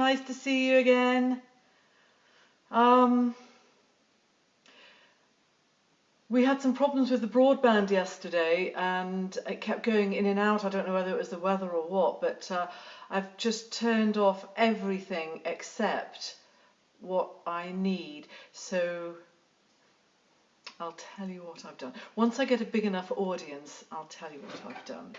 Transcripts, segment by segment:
nice to see you again. We had some problems with the broadband yesterday and it kept going in and out. I don't know whether it was the weather or what, but I've just turned off everything except what I need. So I'll tell you what I've done. Once I get a big enough audience, I'll tell you what I've done.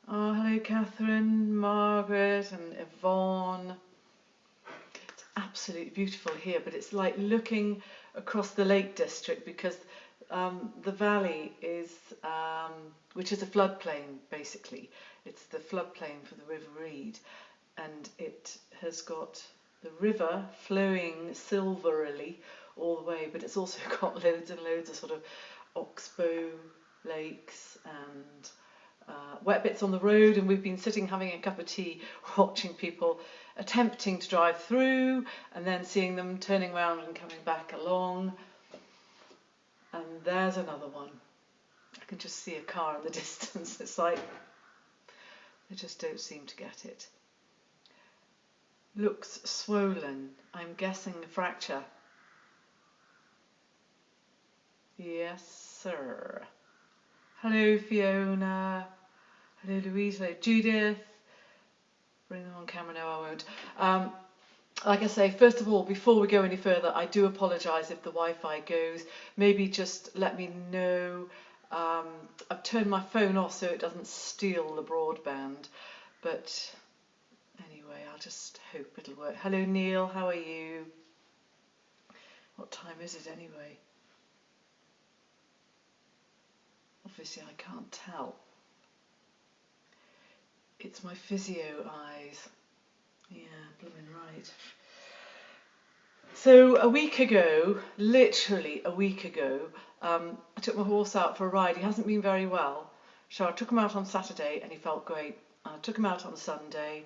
Oh, hello Catherine, Margaret and Yvonne. It's absolutely beautiful here, but it's like looking across the Lake District because the valley is, which is a floodplain basically. It's the floodplain for the River Reed, and it has got the river flowing silverily all the way, but it's also got loads and loads of sort of oxbow lakes and wet bits on the road, and we've been sitting having a cup of tea watching people attempting to drive through and then seeing them turning around and coming back along. And there's another one. I can just see a car in the distance. It's like they just don't seem to get it. Looks swollen. I'm guessing a fracture. Yes, sir. Hello, Fiona. Hello, Louise. Hello, Judith. Bring them on camera. No, I won't. Like I say, first of all, before we go any further, I do apologise if the Wi-Fi goes. Maybe just let me know. I've turned my phone off so it doesn't steal the broadband. But anyway, I'll just hope it'll work. Hello, Neil. How are you? What time is it anyway? Obviously, I can't tell. It's my physio eyes. Yeah, blooming right. So a week ago, literally a week ago, I took my horse out for a ride. He hasn't been very well. So I took him out on Saturday and he felt great. I took him out on Sunday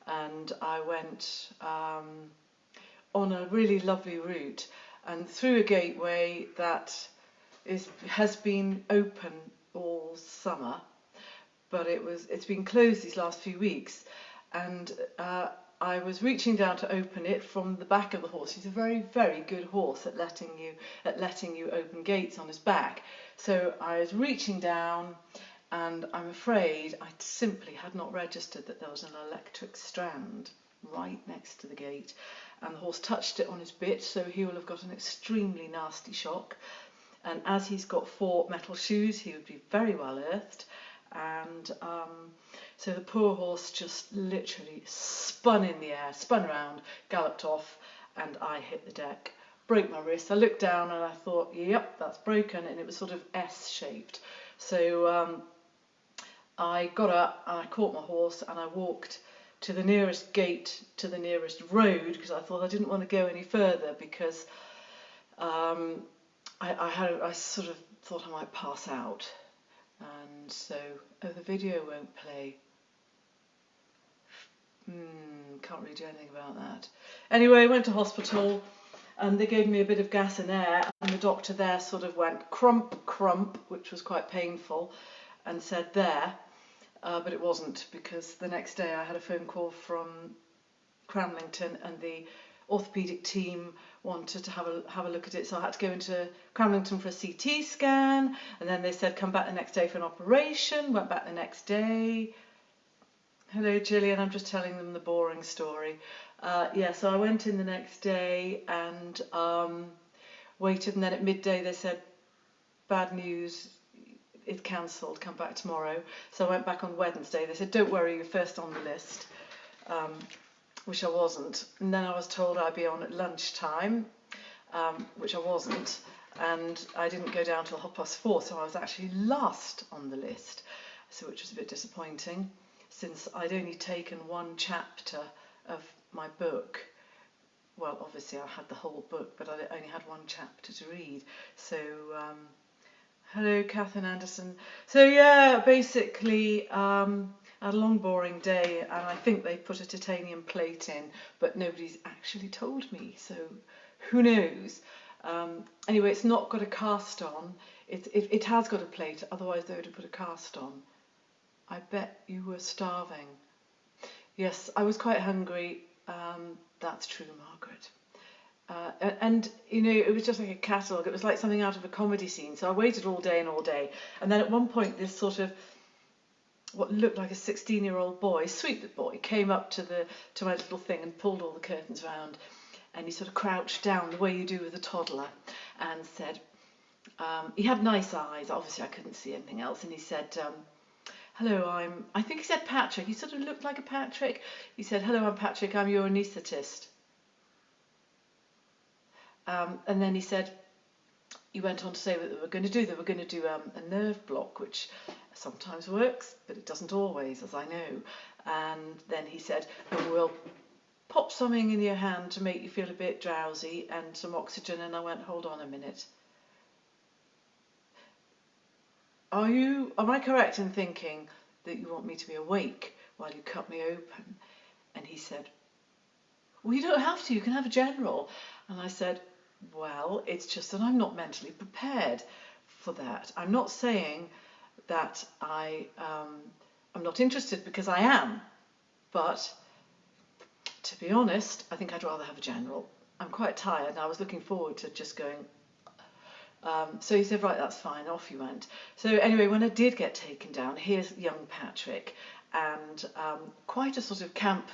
and I went on a really lovely route and through a gateway that has been open all summer, but it's been closed these last few weeks, and I was reaching down to open it from the back of the horse. He's a very, very good horse at letting you open gates on his back. So I was reaching down, and I'm afraid I simply had not registered that there was an electric strand right next to the gate, and the horse touched it on his bit, so he will have got an extremely nasty shock. And as he's got 4 metal shoes, he would be very well earthed. And so the poor horse just literally spun in the air, spun around, galloped off, and I hit the deck, broke my wrist. I looked down and I thought, yep, that's broken, and it was sort of S-shaped. So I got up and I caught my horse and I walked to the nearest gate, to the nearest road, because I thought I didn't want to go any further because I sort of thought I might pass out. And so, the video won't play. Can't really do anything about that. Anyway, I went to hospital and they gave me a bit of gas and air, and the doctor there sort of went crump, crump, which was quite painful, and said there, but it wasn't, because the next day I had a phone call from Cramlington and the orthopaedic team wanted to have a look at it, so I had to go into Cramlington for a CT scan, and then they said come back the next day for an operation. Went back the next day. Hello Gillian, I'm just telling them the boring story. So I went in the next day and waited, and then at midday they said bad news, it's cancelled, come back tomorrow. So I went back on Wednesday. They said don't worry, you're first on the list. Which I wasn't, and then I was told I'd be on at lunchtime, which I wasn't, and I didn't go down till 4:30, so I was actually last on the list, so which was a bit disappointing, since I'd only taken 1 chapter of my book. Well, obviously I had the whole book, but I only had 1 chapter to read. So hello Catherine Anderson. So yeah, basically I had a long boring day, and I think they put a titanium plate in, but nobody's actually told me, so who knows. Anyway, it's not got a cast on, It has got a plate, otherwise they would have put a cast on. I bet you were starving. Yes, I was quite hungry. That's true, Margaret. And you know, it was just like a catalogue. It was like something out of a comedy scene. So I waited all day and all day. And then at one point, this sort of what looked like a 16-year-old boy, sweet boy, came up to my little thing and pulled all the curtains round. And he sort of crouched down the way you do with a toddler and said, he had nice eyes. Obviously, I couldn't see anything else. And he said, hello, I think he said Patrick. He sort of looked like a Patrick. He said, hello, I'm Patrick. I'm your anaesthetist. And then he went on to say what they were going to do. They were going to do a nerve block, which sometimes works, but it doesn't always, as I know. And then he said, oh, we'll pop something in your hand to make you feel a bit drowsy and some oxygen. And I went, hold on a minute. Am I correct in thinking that you want me to be awake while you cut me open? And he said, well, you don't have to, you can have a general. And I said, well, it's just that I'm not mentally prepared for that. I'm not saying that I'm not interested, because I am. But to be honest, I think I'd rather have a general. I'm quite tired and I was looking forward to just going. So he said, right, that's fine, off he went. So anyway, when I did get taken down, here's young Patrick, and quite a sort of camp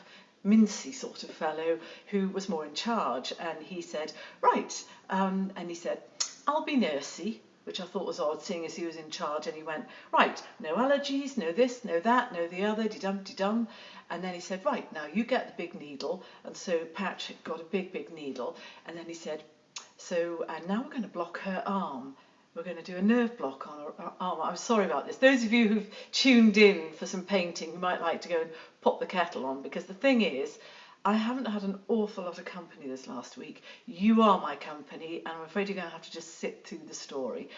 mincy sort of fellow who was more in charge. And he said, right, and he said, I'll be nursey, which I thought was odd, seeing as he was in charge. And he went, right, no allergies, no this, no that, no the other, de-dum. And then he said, right, now you get the big needle. And so Patrick got a big needle. And then he said, so, and now we're going to block her arm. We're going to do a nerve block on her arm. I'm sorry about this. Those of you who've tuned in for some painting, you might like to go and pop the kettle on, because the thing is, I haven't had an awful lot of company this last week. You are my company, and I'm afraid you're going to have to just sit through the story.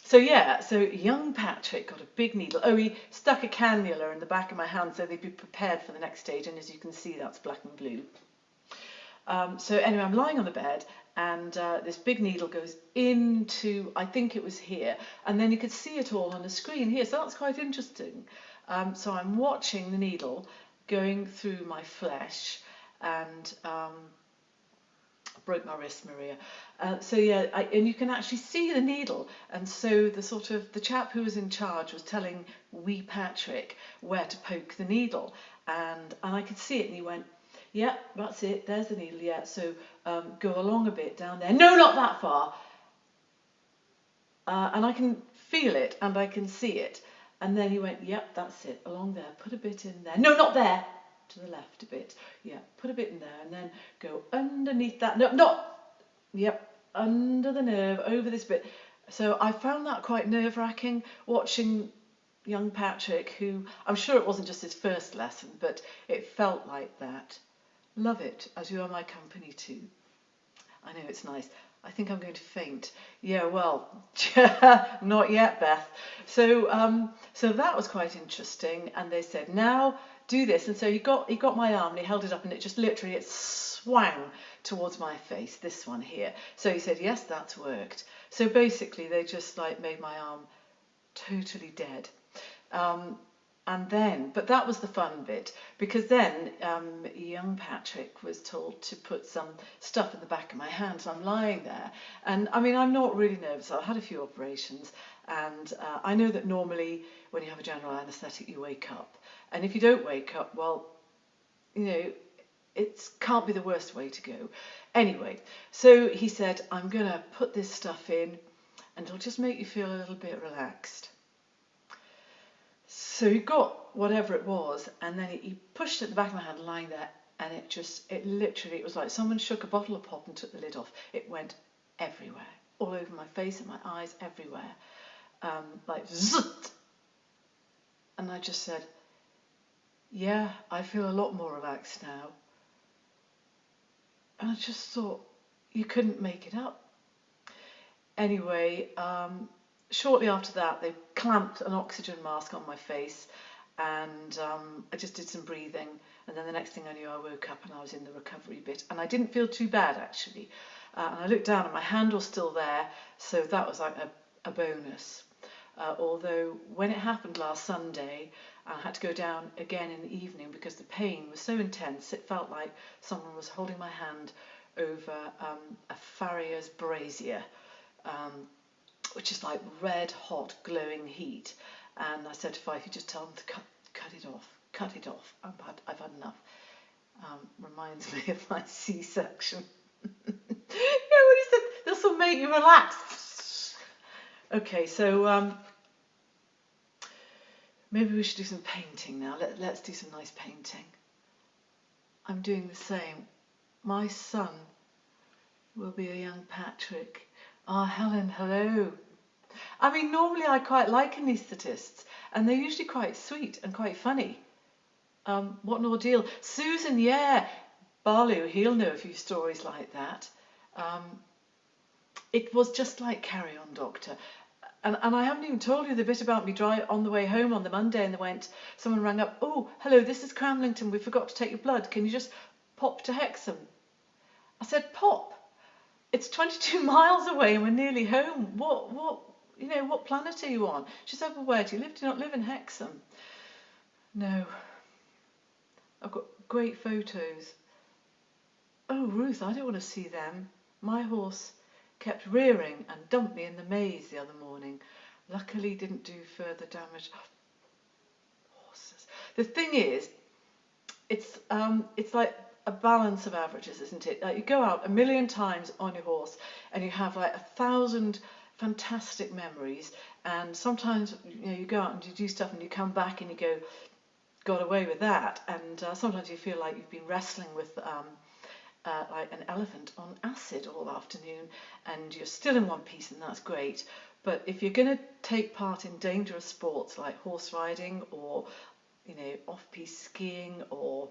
So young Patrick got a big needle. Oh, he stuck a cannula in the back of my hand so they'd be prepared for the next stage, and as you can see, that's black and blue. So anyway, I'm lying on the bed, and this big needle goes into, I think it was here, and then you could see it all on the screen here, so that's quite interesting. So I'm watching the needle going through my flesh, and I broke my wrist, Maria. And you can actually see the needle, and so the chap who was in charge was telling wee Patrick where to poke the needle, and I could see it, and he went, yeah, that's it, there's the needle, yeah, so go along a bit down there. No, not that far. And I can feel it, and I can see it. And then he went, yep, that's it, along there, put a bit in there. No, not there, to the left a bit. Yeah, put a bit in there, and then go underneath that. No, not, yep, under the nerve, over this bit. So I found that quite nerve-wracking, watching young Patrick, who, I'm sure it wasn't just his first lesson, but it felt like that. Love it, as you are my company too. I know, it's nice. I think I'm going to faint. Yeah, well, not yet, Beth. So that was quite interesting. And they said, now do this. And so he got my arm and he held it up, and it just literally, it swang towards my face, this one here. So he said, yes, that's worked. So basically they just like made my arm totally dead. But that was the fun bit, because then young Patrick was told to put some stuff in the back of my hand, so I'm lying there, and I mean, I'm not really nervous. I've had a few operations, and I know that normally when you have a general anaesthetic you wake up, and if you don't wake up, well, you know, it can't be the worst way to go. Anyway, so he said, I'm going to put this stuff in and it'll just make you feel a little bit relaxed. So he got whatever it was, and then he pushed it at the back of my hand, lying there, and it was like someone shook a bottle of pop and took the lid off. It went everywhere, all over my face and my eyes, everywhere, like zzzt. And I just said, yeah, I feel a lot more relaxed now. And I just thought, you couldn't make it up. Anyway, shortly after that, they clamped an oxygen mask on my face, and I just did some breathing, and then the next thing I knew, I woke up and I was in the recovery bit, and I didn't feel too bad actually. And I looked down and my hand was still there, so that was like a bonus. Although when it happened last Sunday, I had to go down again in the evening because the pain was so intense. It felt like someone was holding my hand over a farrier's brazier, which is like red hot glowing heat. And I said to Fife, you just tell them to cut it off. I've had enough. Reminds me of my C-section. You know what he said? This will make you relax. Okay, so maybe we should do some painting now. Let's do some nice painting. I'm doing the same. My son will be a young Patrick. Ah, Helen, hello. I mean, normally I quite like anaesthetists, and they're usually quite sweet and quite funny. What an ordeal. Susan, yeah. Barlow, he'll know a few stories like that. It was just like Carry On, Doctor. And I haven't even told you the bit about me on the way home on the Monday, and someone rang up, oh, hello, this is Cramlington, we forgot to take your blood, can you just pop to Hexham? I said, pop? It's 22 miles away and we're nearly home. What planet are you on? She said, well, where do you live? Do you not live in Hexham? No. I've got great photos. Oh, Ruth, I don't want to see them. My horse kept rearing and dumped me in the maze the other morning. Luckily didn't do further damage. Oh, horses. The thing is, it's like a balance of averages, isn't it? Like you go out 1,000,000 times on your horse and you have like 1,000 fantastic memories, and sometimes you go out and you do stuff and you come back and you go, got away with that, and sometimes you feel like you've been wrestling with like an elephant on acid all afternoon, and you're still in one piece, and that's great. But if you're going to take part in dangerous sports like horse riding or off-piste skiing or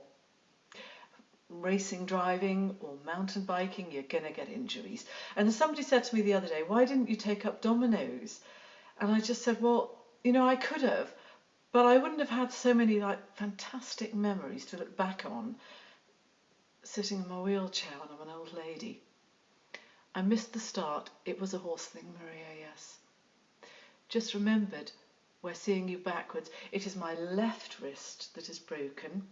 racing driving or mountain biking, you're going to get injuries. And somebody said to me the other day, why didn't you take up dominoes? And I just said, well, I could have, but I wouldn't have had so many like fantastic memories to look back on sitting in my wheelchair when I'm an old lady. I missed the start. It was a horse thing, Maria, yes. Just remembered, we're seeing you backwards. It is my left wrist that is broken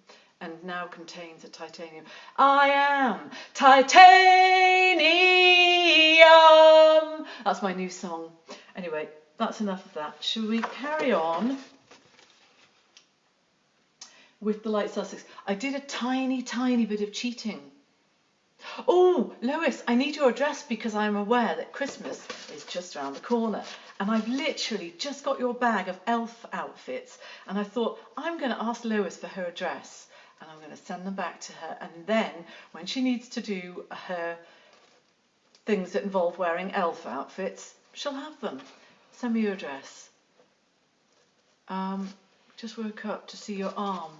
and now contains a titanium. I am titanium! That's my new song. Anyway, that's enough of that. Shall we carry on with the Light Sussex? I did a tiny bit of cheating. Oh, Lois, I need your address because I'm aware that Christmas is just around the corner. And I've literally just got your bag of elf outfits. And I thought, I'm going to ask Lois for her address. And I'm going to send them back to her. And then when she needs to do her things that involve wearing elf outfits, she'll have them. Send me your address. Just woke up to see your arm.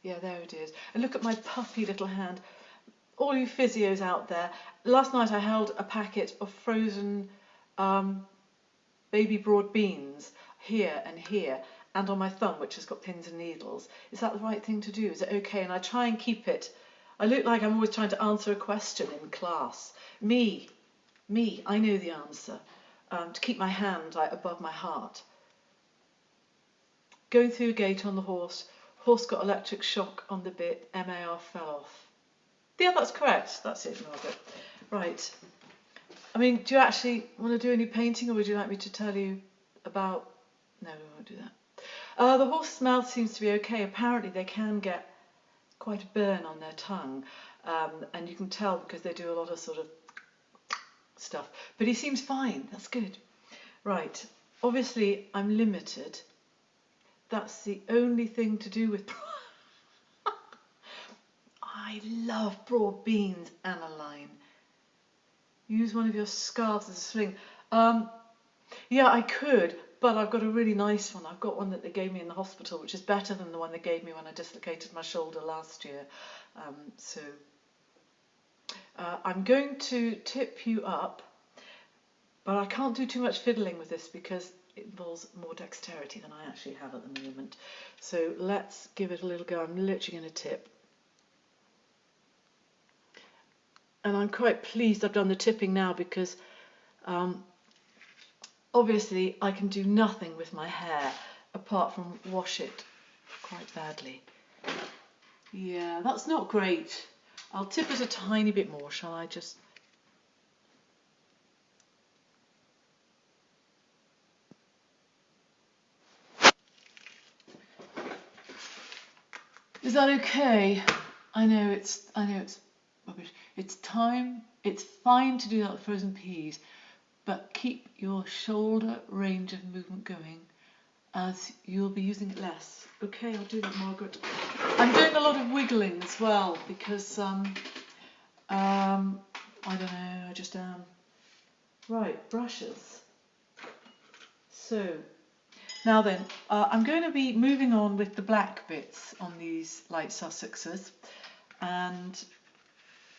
Yeah, there it is. And look at my puffy little hand. All you physios out there, last night I held a packet of frozen baby broad beans here and on my thumb, which has got pins and needles. Is that the right thing to do? Is it okay? And I try and keep it. I look like I'm always trying to answer a question in class. Me, I know the answer. To keep my hand like above my heart. Going through a gate on the horse. Horse got electric shock on the bit. MAR fell off. Yeah, that's correct. That's it, Margaret. Right. I mean, do you actually want to do any painting, or would you like me to tell you about... No, we won't do that. The horse's mouth seems to be okay. Apparently they can get quite a burn on their tongue, and you can tell because they do a lot of sort of stuff. But he seems fine. That's good. Right. Obviously, I'm limited. That's the only thing to do with... I love broad beans, Annaline. Use one of your scarves as a sling. Yeah, I could, but I've got a really nice one. I've got one that they gave me in the hospital, which is better than the one they gave me when I dislocated my shoulder last year. I'm going to tip you up, but I can't do too much fiddling with this because it involves more dexterity than I actually have at the moment. So let's give it a little go. I'm literally going to tip. And I'm quite pleased I've done the tipping now because obviously I can do nothing with my hair apart from wash it quite badly. Yeah, that's not great. I'll tip it a tiny bit more, shall I just... Is that okay? I know it's rubbish. It's fine to do that with frozen peas, but keep your shoulder range of movement going as you'll be using it less. Okay, I'll do that, Margaret. I'm doing a lot of wiggling as well because I don't know, I just am. Right, brushes. So now then, I'm going to be moving on with the black bits on these light Sussexes and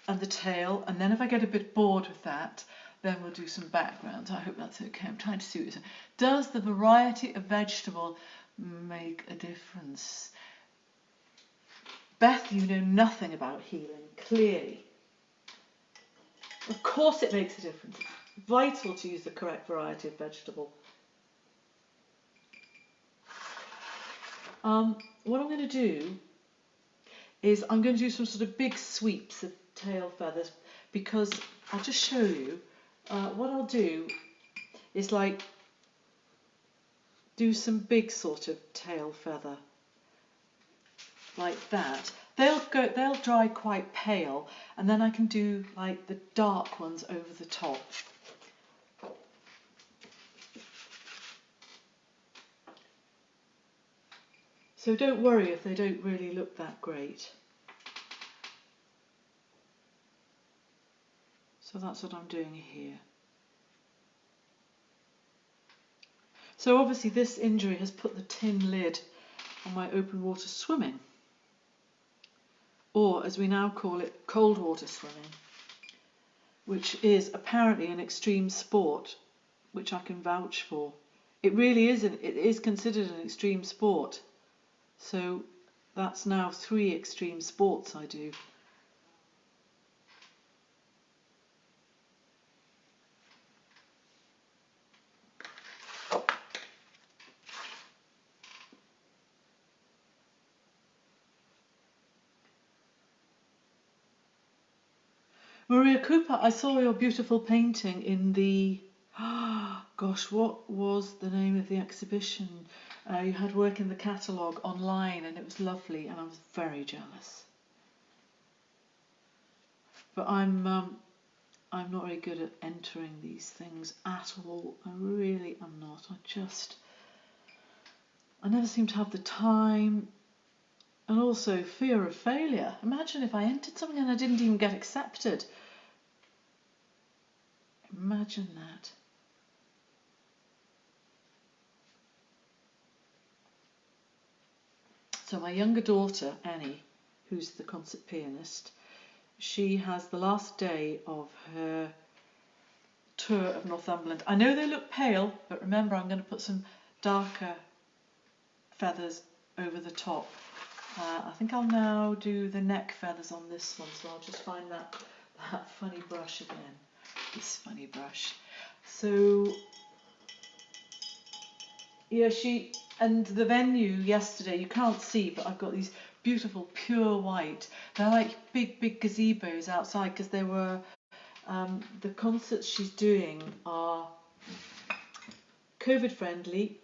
the tail, and then if I get a bit bored with that, then we'll do some backgrounds. I hope that's okay. I'm trying to see what you say. Does the variety of vegetable make a difference? Beth, you know nothing about healing, clearly. Of course it makes a difference. It's vital to use the correct variety of vegetable. What I'm going to do is I'm going to do some sort of big sweeps of tail feathers, because I'll just show you. What I'll do is like do some big sort of tail feather like that. They'll dry quite pale, and then I can do like the dark ones over the top. So don't worry if they don't really look that great. So that's what I'm doing here. So obviously this injury has put the tin lid on my open water swimming, or as we now call it, cold water swimming, which is apparently an extreme sport, which I can vouch for. It really is, it is considered an extreme sport. So that's now 3 extreme sports I do. Maria Cooper, I saw your beautiful painting in the... gosh, what was the name of the exhibition? You had work in the catalogue online, and it was lovely, and I was very jealous. But I'm not very good at entering these things at all. I really am not. I never seem to have the time, and also fear of failure. Imagine if I entered something and I didn't even get accepted. Imagine that. So my younger daughter, Annie, who's the concert pianist, she has the last day of her tour of Northumberland. I know they look pale, but remember I'm going to put some darker feathers over the top. I think I'll now do the neck feathers on this one, so I'll just find that funny brush again. This funny brush. So yeah, and the venue yesterday, you can't see, but I've got these beautiful pure white. They're like big gazebos outside, because they were the concerts she's doing are COVID friendly,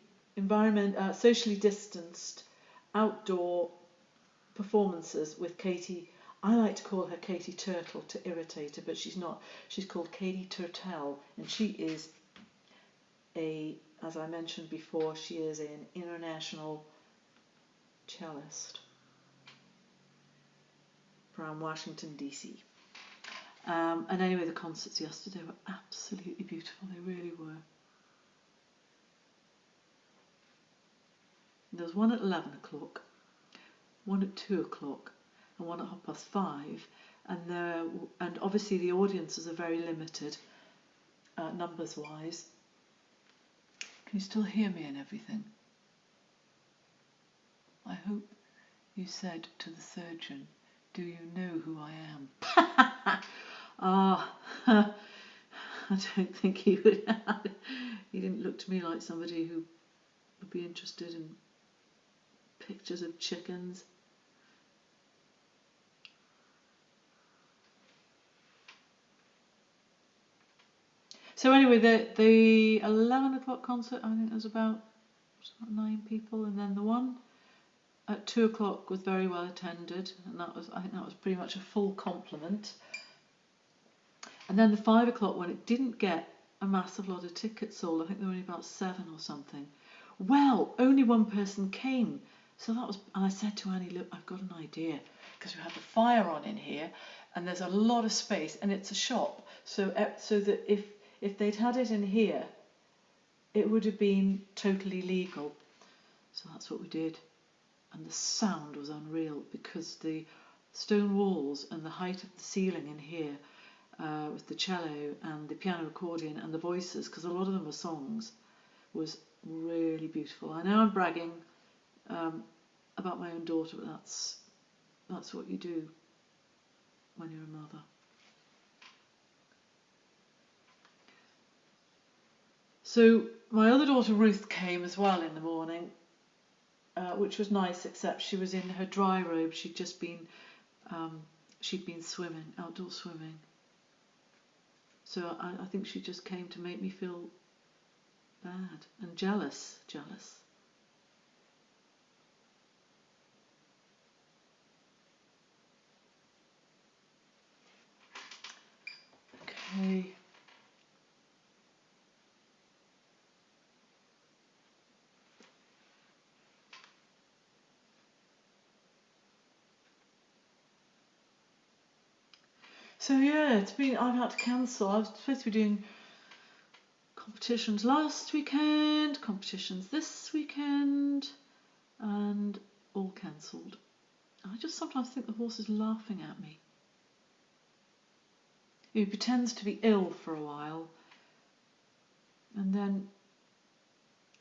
socially distanced, outdoor performances with Katie. I like to call her Katie Turtle to irritate her, but she's not. She's called Katie Turtle, and she is as I mentioned before, she is an international cellist from Washington, D.C. And anyway, the concerts yesterday were absolutely beautiful. They really were. There was one at 11 o'clock, one at 2 o'clock, and one at 5:30. And obviously the audiences are very limited, numbers-wise. Can you still hear me and everything? I hope you said to the surgeon, "Do you know who I am?" I don't think he would. He didn't look to me like somebody who would be interested in pictures of chickens. So anyway, the 11 o'clock concert, I think there was about 9 people, and then the one at 2 o'clock was very well attended, and I think that was pretty much a full complement. And then the 5 o'clock one, it didn't get a massive lot of tickets sold. I think there were only about 7 or something. Well, only one person came. So that was, and I said to Annie, look, I've got an idea, because we have the fire on in here, and there's a lot of space, and it's a shop. So that if they'd had it in here, it would have been totally legal. So that's what we did. And the sound was unreal, because the stone walls and the height of the ceiling in here, with the cello and the piano accordion and the voices, because a lot of them were songs, was really beautiful. I know I'm bragging about my own daughter, but that's what you do when you're a mother. So my other daughter Ruth came as well in the morning, which was nice, except she was in her dry robe. She'd been swimming, outdoor swimming. So I think she just came to make me feel bad and jealous. Okay. So yeah, I've had to cancel. I was supposed to be doing competitions last weekend, competitions this weekend, and all cancelled. I just sometimes think the horse is laughing at me. He pretends to be ill for a while, and then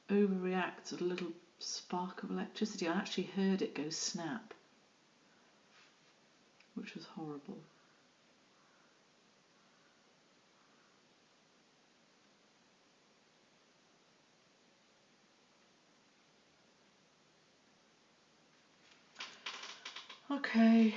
overreacts at a little spark of electricity. I actually heard it go snap, which was horrible. Okay.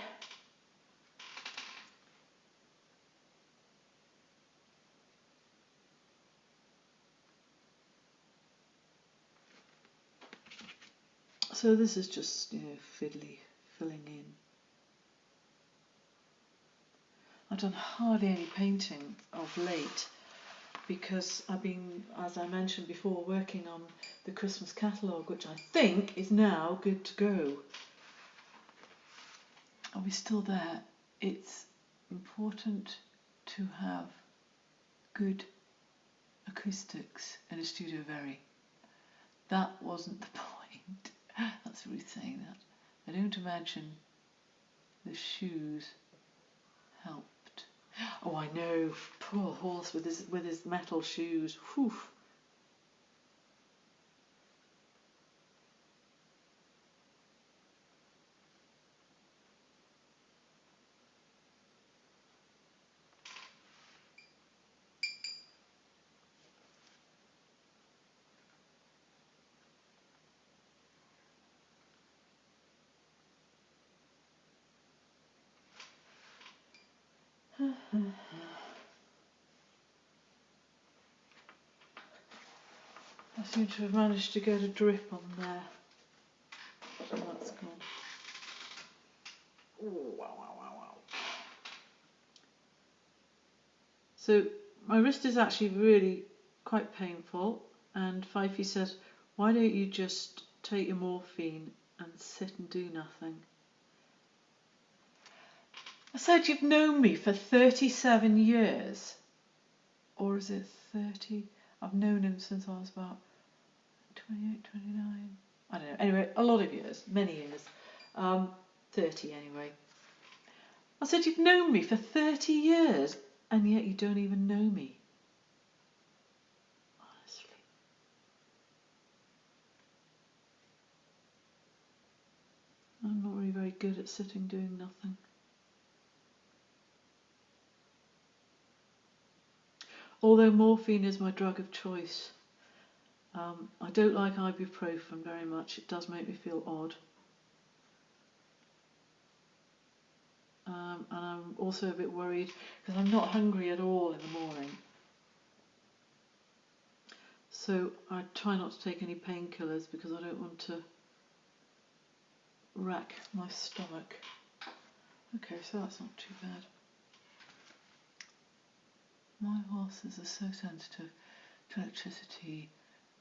So this is just, fiddly, filling in. I've done hardly any painting of late, because I've been, as I mentioned before, working on the Christmas catalogue, which I think is now good to go. Are we still there? It's important to have good acoustics in a studio very. That wasn't the point. That's Ruth saying that. I don't imagine the shoes helped. Oh, I know. Poor horse with his metal shoes. Whew. I seem to have managed to get a drip on there. So that's gone. Ooh, wow. So my wrist is actually really quite painful, and Fifey said, why don't you just take your morphine and sit and do nothing? I said, you've known me for 37 years. Or is it 30? I've known him since I was about 28, 29. I don't know. Anyway, a lot of years, many years. 30 anyway. I said, you've known me for 30 years, and yet you don't even know me. Honestly. I'm not really very good at sitting doing nothing. Although morphine is my drug of choice, I don't like ibuprofen very much. It does make me feel odd. And I'm also a bit worried because I'm not hungry at all in the morning. So I try not to take any painkillers because I don't want to rack my stomach. Okay, so that's not too bad. My horses are so sensitive to electricity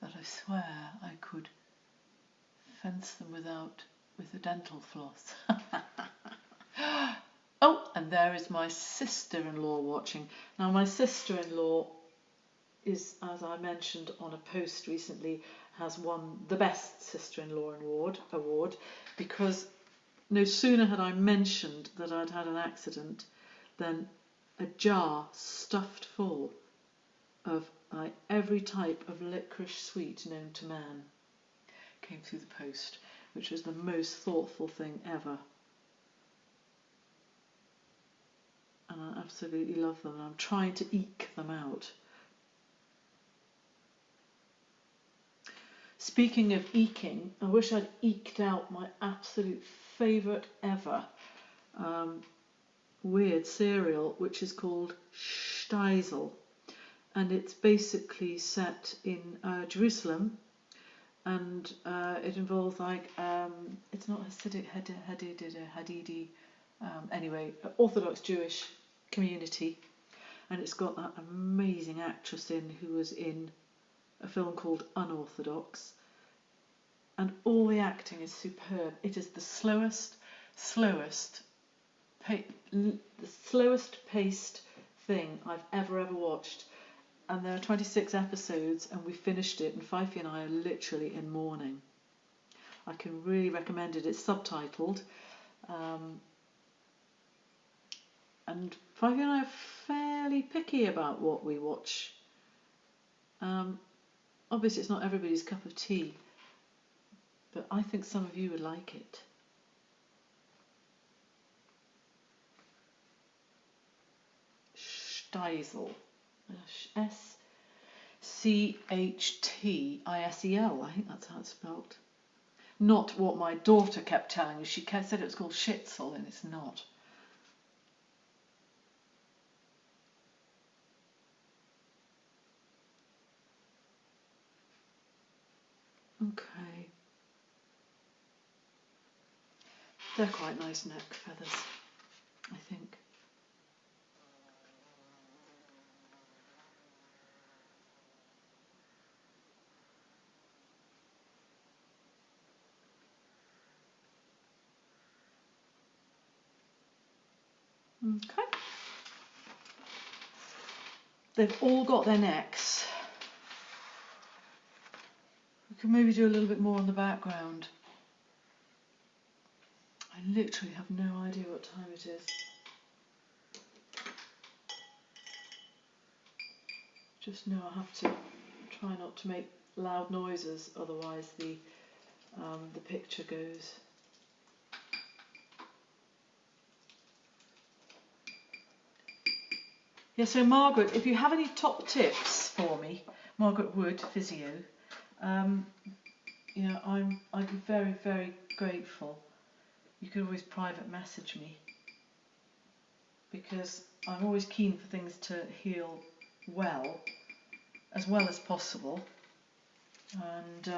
that I swear I could fence them with a dental floss. Oh, and there is my sister-in-law watching. Now my sister-in-law is, as I mentioned on a post recently, has won the best sister-in-law award because no sooner had I mentioned that I'd had an accident than a jar stuffed full of every type of licorice sweet known to man came through the post, which was the most thoughtful thing ever. And I absolutely love them, and I'm trying to eke them out. Speaking of eking, I wish I'd eked out my absolute favourite ever weird cereal, which is called Steisel. And it's basically set in Jerusalem, and it involves it's not Hasidic, Hadidi, anyway, Orthodox Jewish community, and it's got that amazing actress in who was in a film called Unorthodox, and all the acting is superb. It is the slowest paced thing I've ever watched, and there are 26 episodes, and we finished it, and Fifey and I are literally in mourning. I can really recommend it. It's subtitled, and Fifey and I are fairly picky about what we watch. Obviously it's not everybody's cup of tea, but I think some of you would like it. Steisel. Schtisel. I think that's how it's spelled. Not what my daughter kept telling me. She said it was called Schitzel, and it's not. Okay. They're quite nice neck feathers, I think. Okay. They've all got their necks. We can maybe do a little bit more on the background. I literally have no idea what time it is. Just know I have to try not to make loud noises, otherwise the picture goes. Yeah, so Margaret, if you have any top tips for me, Margaret Wood, physio, you know, I'd be very, very grateful. You could always private message me, because I'm always keen for things to heal well as possible, and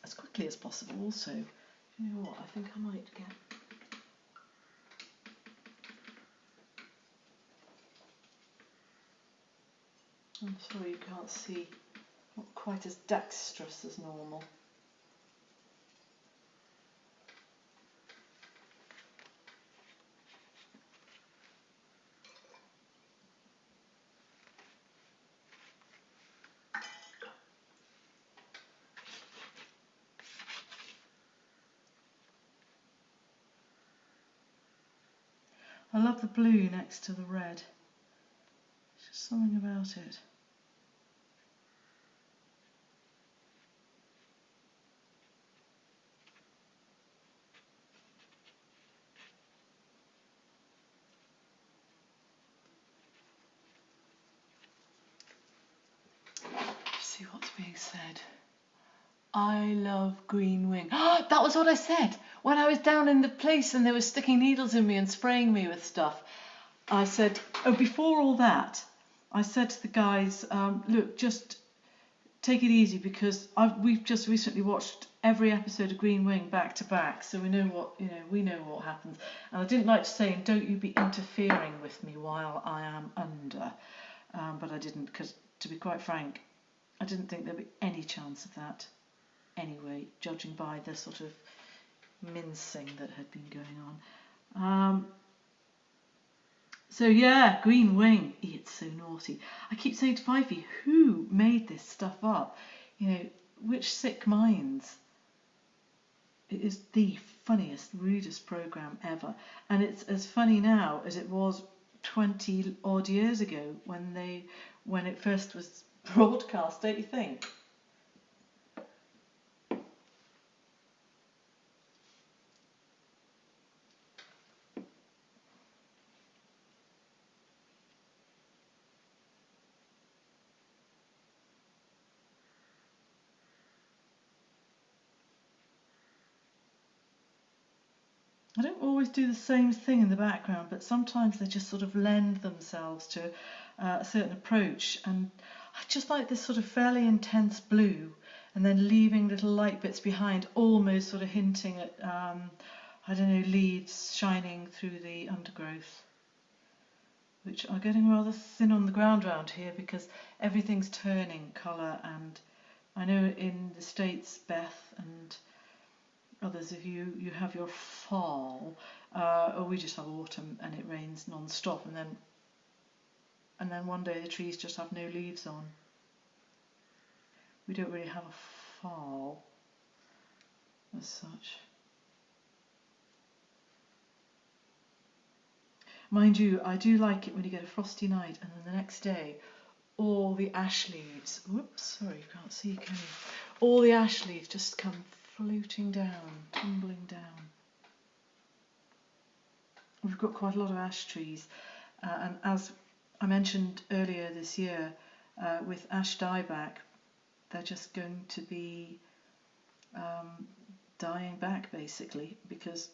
as quickly as possible also. You know what, I think I might get... I'm sorry you can't see, not quite as dexterous as normal. I love the blue next to the red. There's just something about it. See what's being said, I love green wing. That was what I said when I was down in the place and they were sticking needles in me and spraying me with stuff. I said, before all that, I said to the guys, look, just take it easy because we've just recently watched every episode of Green Wing back to back, so we know what happens. And I didn't like to say, and don't you be interfering with me while I am under, but I didn't, because to be quite frank, I didn't think there'd be any chance of that anyway, judging by the sort of mincing that had been going on. So yeah, Green Wing, it's so naughty. I keep saying to Fifey, who made this stuff up? Which sick minds? It is the funniest, rudest programme ever. And it's as funny now as it was 20 odd years ago when it first was broadcast, don't you think? I don't always do the same thing in the background, but sometimes they just sort of lend themselves to a certain approach. And I just like this sort of fairly intense blue and then leaving little light bits behind, almost sort of hinting at, leaves shining through the undergrowth, which are getting rather thin on the ground around here because everything's turning colour. And I know in the States, Beth and others of you have your fall, or we just have autumn and it rains non-stop, and then one day the trees just have no leaves on. We don't really have a fall as such. Mind you, I do like it when you get a frosty night and then the next day all the ash leaves, whoops, sorry, you can't see, can you? All the ash leaves just come floating down, tumbling down. We've got quite a lot of ash trees, and as I mentioned earlier this year, with ash dieback, they're just going to be dying back basically because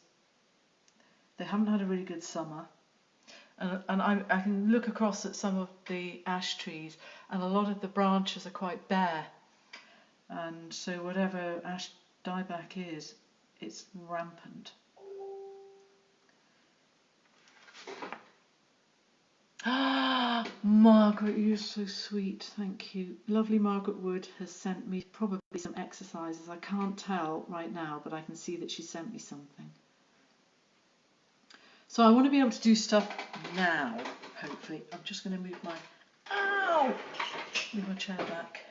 they haven't had a really good summer. And I can look across at some of the ash trees and a lot of the branches are quite bare, and so whatever ash dieback is, it's rampant. Margaret, you're so sweet, thank you. Lovely Margaret Wood has sent me probably some exercises. I can't tell right now, but I can see that she sent me something. So I want to be able to do stuff now, hopefully. I'm just going to move my chair back.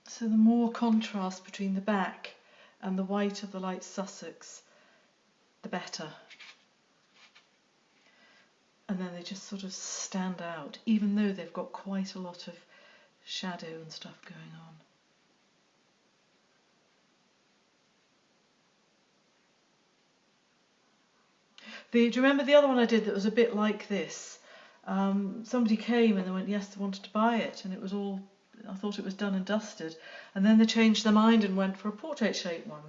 So the more contrast between the back and the white of the light Sussex, the better. And then they just sort of stand out, even though they've got quite a lot of shadow and stuff going on. Do you remember the other one I did that was a bit like this? Somebody came and they went, yes, they wanted to buy it, and it was all, I thought it was done and dusted, and then they changed their mind and went for a portrait shaped one.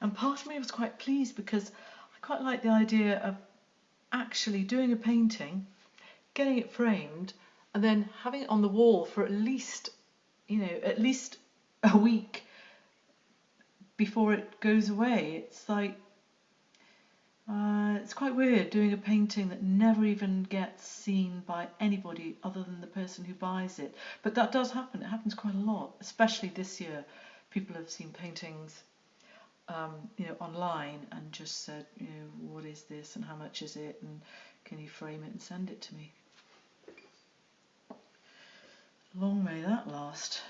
And part of me was quite pleased because I quite like the idea of actually doing a painting, getting it framed, and then having it on the wall for at least a week before it goes away. It's like it's quite weird doing a painting that never even gets seen by anybody other than the person who buys it. But that does happen. It happens quite a lot, especially this year. People have seen paintings online and just said, what is this and how much is it and can you frame it and send it to me? Long may that last.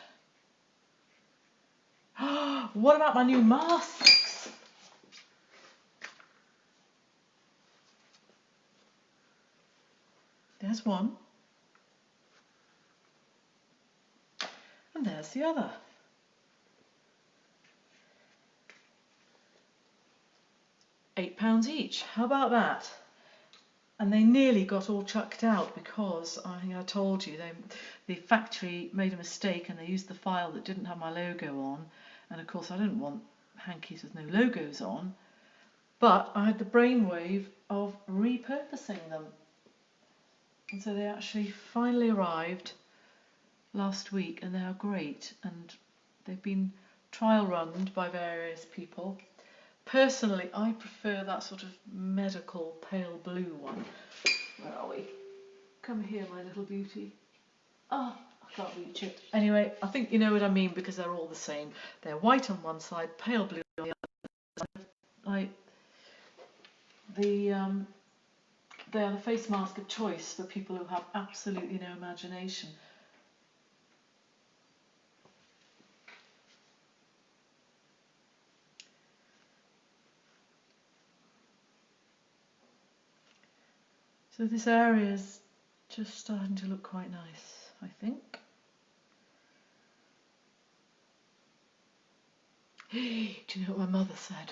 What about my new masks? There's one. And there's the other. £8 each. How about that? And they nearly got all chucked out because I think I told you the factory made a mistake and they used the file that didn't have my logo on. And of course I didn't want hankies with no logos on. But I had the brainwave of repurposing them. And so they actually finally arrived last week and they are great. And they've been trial runned by various people. Personally, I prefer that sort of medical pale blue one. Where are we? Come here, my little beauty. Oh, I can't reach it. Anyway, I think you know what I mean because they're all the same. They're white on one side, pale blue on the other. Like they are the face mask of choice for people who have absolutely no imagination. So this area is just starting to look quite nice, I think. Hey, do you know what my mother said?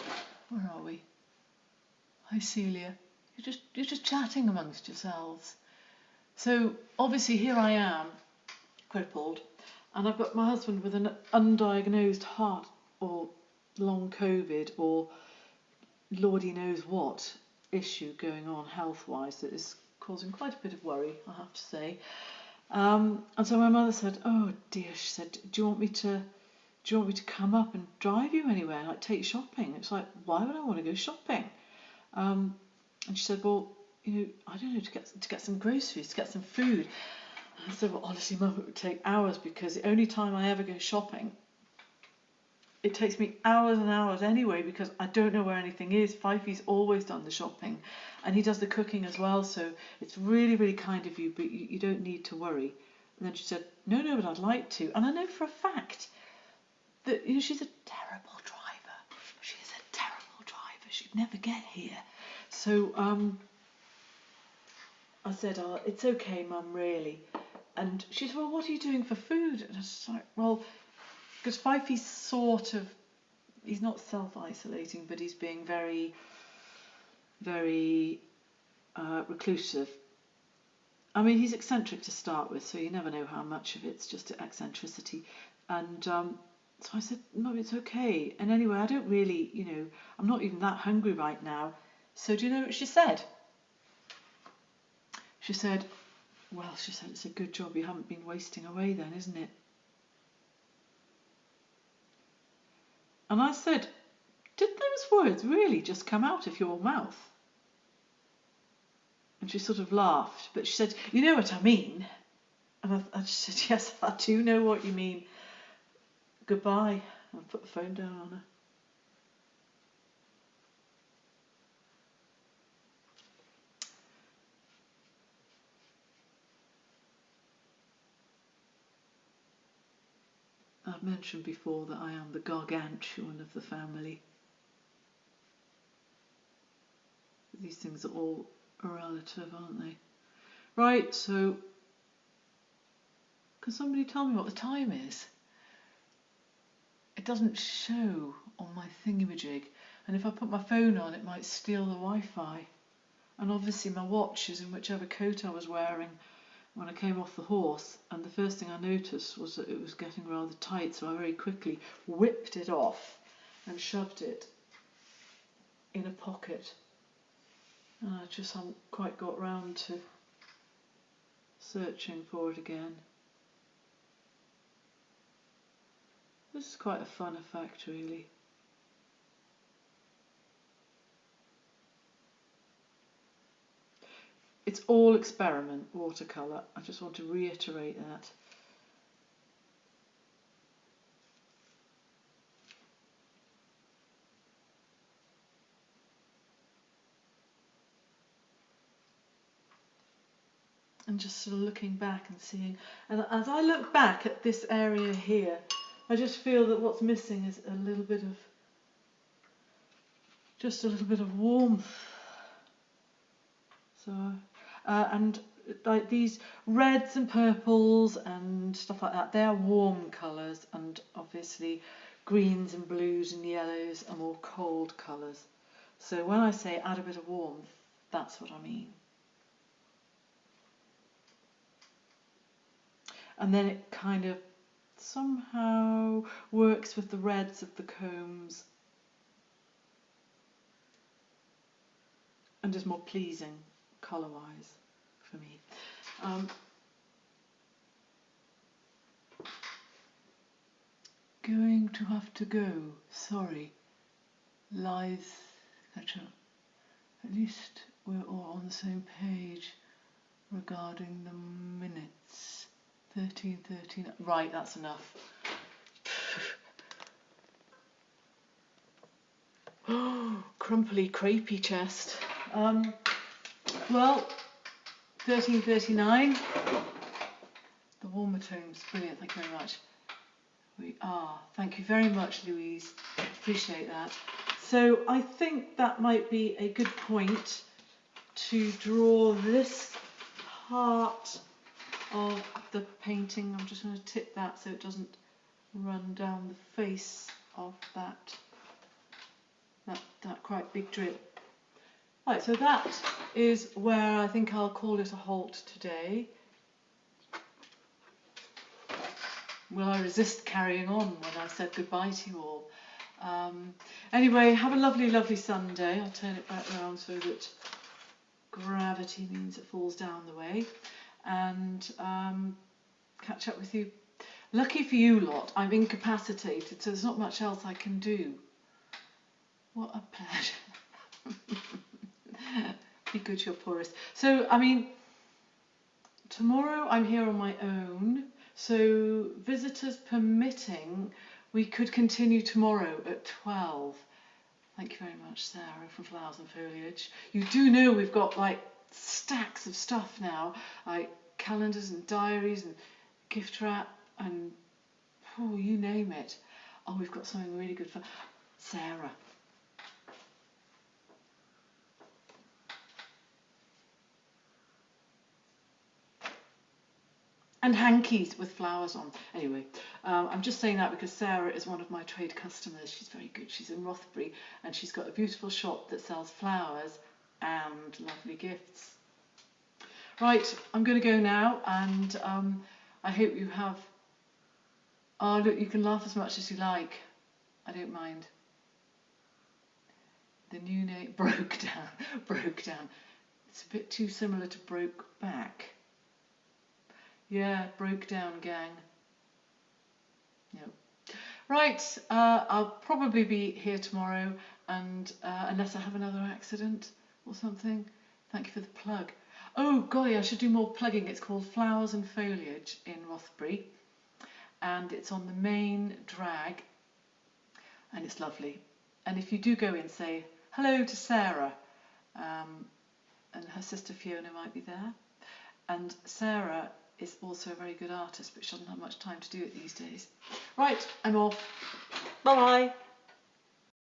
Where are we? Hi Celia. You're just chatting amongst yourselves. So obviously here I am, crippled, and I've got my husband with an undiagnosed heart or long COVID or lordy knows what issue going on health-wise that is causing quite a bit of worry, I have to say. And so my mother said, "Oh dear," she said, do you want me to come up and drive you anywhere, like take shopping?" It's like, why would I want to go shopping? And she said, "Well, you know, I don't know, to get some groceries, to get some food." And I said, "Well, honestly, Mum, it would take hours because the only time I ever go shopping, it takes me hours and hours anyway because I don't know where anything is. Fifey's always done the shopping and he does the cooking as well, so it's really, really kind of you, but you don't need to worry." And then she said, no, but I'd like to. And I know for a fact that, you know, she's a terrible driver. She is a terrible driver. She'd never get here. So I said, "Oh, it's okay, Mum, really." And she said, "Well, what are you doing for food?" And I was like, well, because Fifey's sort of, he's not self-isolating, but he's being very, very reclusive. I mean, he's eccentric to start with, so you never know how much of it's just eccentricity. And so I said, "Mum, it's okay." And anyway, I don't really, you know, I'm not even that hungry right now. So do you know what she said? She said, "Well," she said, "it's a good job you haven't been wasting away then, isn't it?" And I said, "Did those words really just come out of your mouth?" And she sort of laughed, but she said, "You know what I mean." And I just said, "Yes, I do know what you mean. Goodbye." I put the phone down on her. I've mentioned before that I am the gargantuan of the family. These things are all relative, aren't they? Right, so can somebody tell me what the time is? It doesn't show on my thingamajig, and if I put my phone on it might steal the Wi-Fi. And obviously my watch is in whichever coat I was wearing when I came off the horse, and the first thing I noticed was that it was getting rather tight, so I very quickly whipped it off and shoved it in a pocket. And I just haven't quite got round to searching for it again. This is quite a fun effect, really. It's all experiment watercolour. I just want to reiterate that. And just sort of looking back and seeing, and as I look back at this area here, I just feel that what's missing is a little bit of, just a little bit of warmth. So, and like these reds and purples and stuff like that, they're warm colours, and obviously greens and blues and yellows are more cold colours. So when I say add a bit of warmth, that's what I mean. And then it kind of somehow works with the reds of the combs and is more pleasing colour-wise for me. Going to have to go, sorry. Lies, catch up. At least we're all on the same page regarding the minutes. 13:13. Right, that's enough. Oh, crumply, crepey chest. Well, 13:39. The warmer tones, brilliant. Thank you very much. We are. Thank you very much, Louise. Appreciate that. So I think that might be a good point to draw this part of the painting. I'm just going to tip that so it doesn't run down the face of that quite big drip. Right, so that is where I think I'll call it a halt today. Will I resist carrying on when I've said goodbye to you all? Anyway, have a lovely, lovely Sunday. I'll turn it back around so that gravity means it falls down the way. And catch up with you. Lucky for you lot, I'm incapacitated, so there's not much else I can do. What a pleasure. Be good to your poorest. So, I mean, tomorrow I'm here on my own. So, visitors permitting, we could continue tomorrow at 12. Thank you very much, Sarah, from Flowers and Foliage. You do know we've got like stacks of stuff now, like calendars and diaries and gift wrap and you name it. Oh, we've got something really good for Sarah. And hankies with flowers on. Anyway, I'm just saying that because Sarah is one of my trade customers. She's very good. She's in Rothbury and she's got a beautiful shop that sells flowers and lovely gifts. Right, I'm going to go now and I hope you have... Oh, look, you can laugh as much as you like. I don't mind. The new name, broke down. It's a bit too similar to broke back. Yeah, broke down, gang. Yep. Right, I'll probably be here tomorrow, and unless I have another accident or something. Thank you for the plug. Oh, golly, I should do more plugging. It's called Flowers and Foliage in Rothbury, and it's on the main drag, and it's lovely. And if you do go in, say hello to Sarah, and her sister Fiona might be there. And Sarah is also a very good artist, but she doesn't have much time to do it these days. Right, I'm off. Bye-bye.